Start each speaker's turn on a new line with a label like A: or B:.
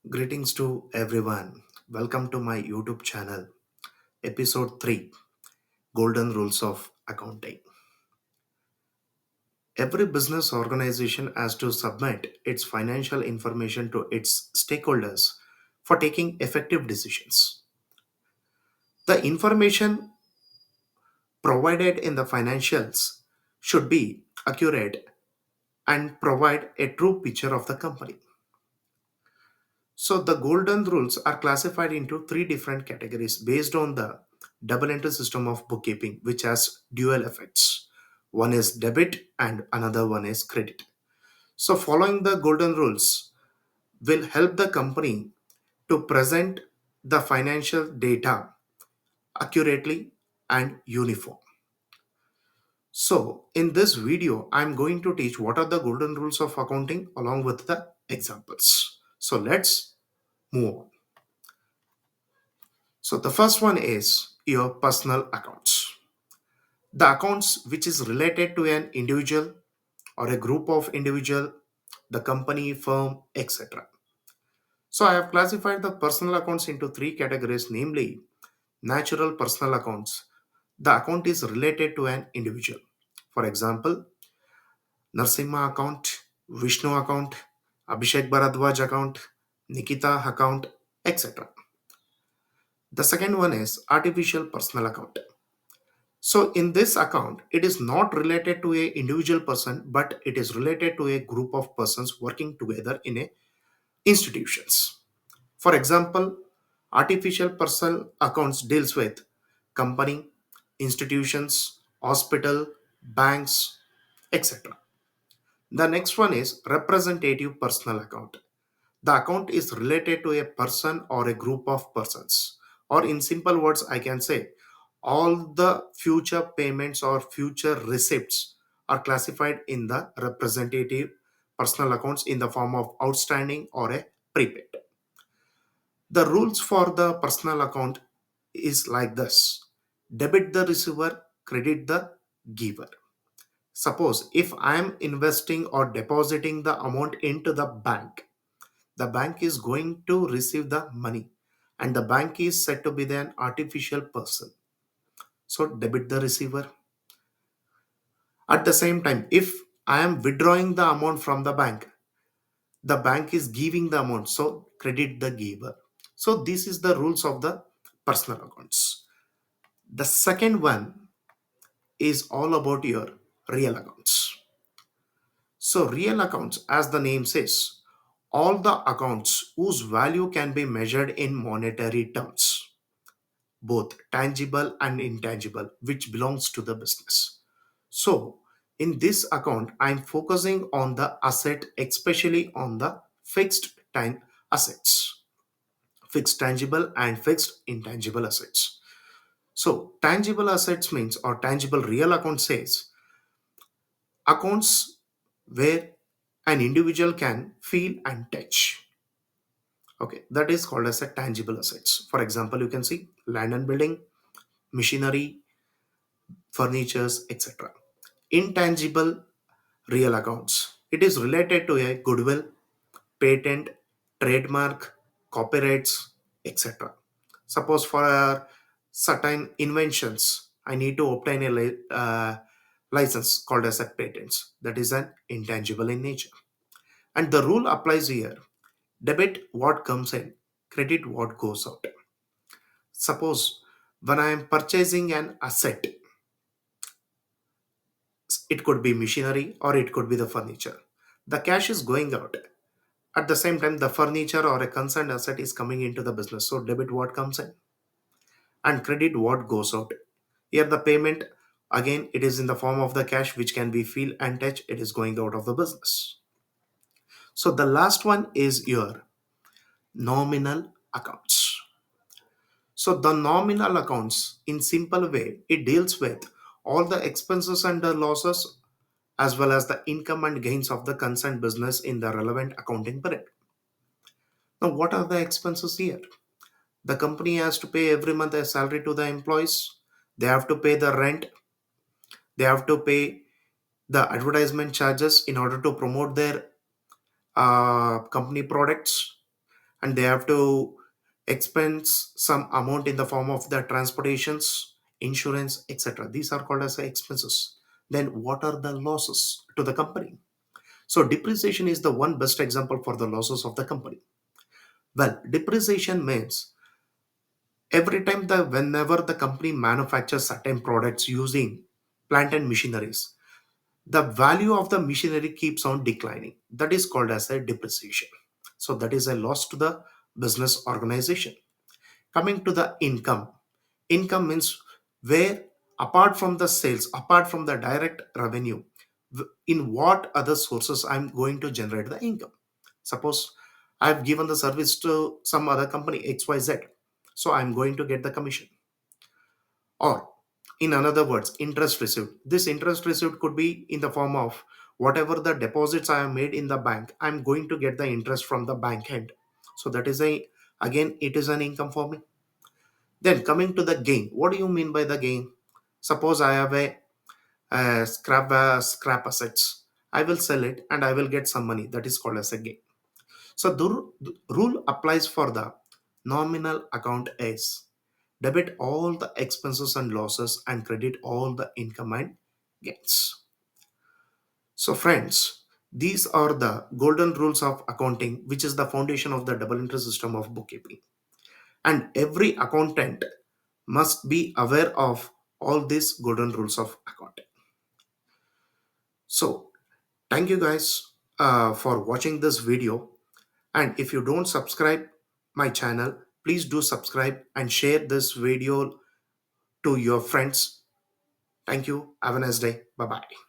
A: Greetings to everyone. Welcome to my YouTube channel, episode 3 Golden Rules of Accounting. Every business organization has to submit its financial information to its stakeholders for taking effective decisions. The information provided in the financials should be accurate and provide a true picture of the company. So the golden rules are classified into three different categories based on the double entry system of bookkeeping, which has dual effects. One is debit and another one is credit. So following the golden rules will help the company to present the financial data accurately and uniform. So in this video, I'm going to teach what are the golden rules of accounting along with the examples. So let's move on. So the first one is your personal accounts. The accounts which is related to an individual or a group of individual, the company, firm, etc. So I have classified the personal accounts into three categories, namely natural personal accounts. The account is related to an individual. For example, Narsimha account, Vishnu account, Abhishek Bharadwaj account, Nikita account, etc. The second one is artificial personal account. So in this account, it is not related to a individual person, but it is related to a group of persons working together in a institutions. For example, artificial personal accounts deals with company, institutions, hospital, banks, etc. The next one is representative personal account. The account is related to a person or a group of persons. Or in simple words, I can say all the future payments or future receipts are classified in the representative personal accounts in the form of outstanding or a prepaid. The rules for the personal account is like this: debit the receiver, credit the giver. Suppose if I am investing or depositing the amount into the bank is going to receive the money and the bank is said to be an artificial person. So debit the receiver. At the same time, if I am withdrawing the amount from the bank is giving the amount. So credit the giver. So this is the rules of the personal accounts. The second one is all about your real accounts. So real accounts, as the name says, all the accounts whose value can be measured in monetary terms, both tangible and intangible, which belongs to the business. So, in this account, I'm focusing on the asset, especially on the fixed time assets, fixed tangible and fixed intangible assets. So, tangible assets means, or tangible real account says, accounts where an individual can feel and touch. Okay, that is called as a tangible assets. For example, you can see land and building, machinery, furnitures, etc. Intangible real accounts. It is related to a goodwill, patent, trademark, copyrights, etc. Suppose for certain inventions, I need to obtain a license called as a patents. That is an intangible in nature. And the rule applies here. Debit what comes in, credit what goes out. Suppose when I am purchasing an asset, it could be machinery or it could be the furniture. The cash is going out. At the same time, the furniture or a concerned asset is coming into the business. So debit what comes in and credit what goes out. Here the payment, again, it is in the form of the cash which can be feel and touch. It is going out of the business. So the last one is your nominal accounts. So the nominal accounts, in simple way, it deals with all the expenses and the losses as well as the income and gains of the concerned business in the relevant accounting period. Now, what are the expenses here? The company has to pay every month a salary to the employees. They have to pay the rent. They have to pay the advertisement charges in order to promote their company products. and they have to expense some amount in the form of the transportations, insurance, etc. These are called as the expenses. Then what are the losses to the company? So depreciation is the one best example for the losses of the company. Well, depreciation means every time the whenever the company manufactures certain products using plant and machineries, the value of the machinery keeps on declining. That is called as a depreciation. So that is a loss to the business organization. Coming to the income, income means where, apart from the sales, apart from the direct revenue, in what other sources I'm going to generate the income. Suppose I've given the service to some other company XYZ, so I'm going to get the commission. Or in another words, interest received. This interest received could be in the form of whatever the deposits I have made in the bank, I'm going to get the interest from the bank end. So that is a, again, it is an income for me. Then coming to the gain, what do you mean by the gain? Suppose I have a scrap assets. I will sell it and I will get some money. That is called as a gain. So the rule applies for the nominal account is debit all the expenses and losses and credit all the income and gains. So friends, these are the golden rules of accounting, which is the foundation of the double entry system of bookkeeping. And every accountant must be aware of all these golden rules of accounting. So thank you guys for watching this video. And if you don't subscribe my channel, please do subscribe and share this video to your friends. Thank you. Have a nice day. Bye bye.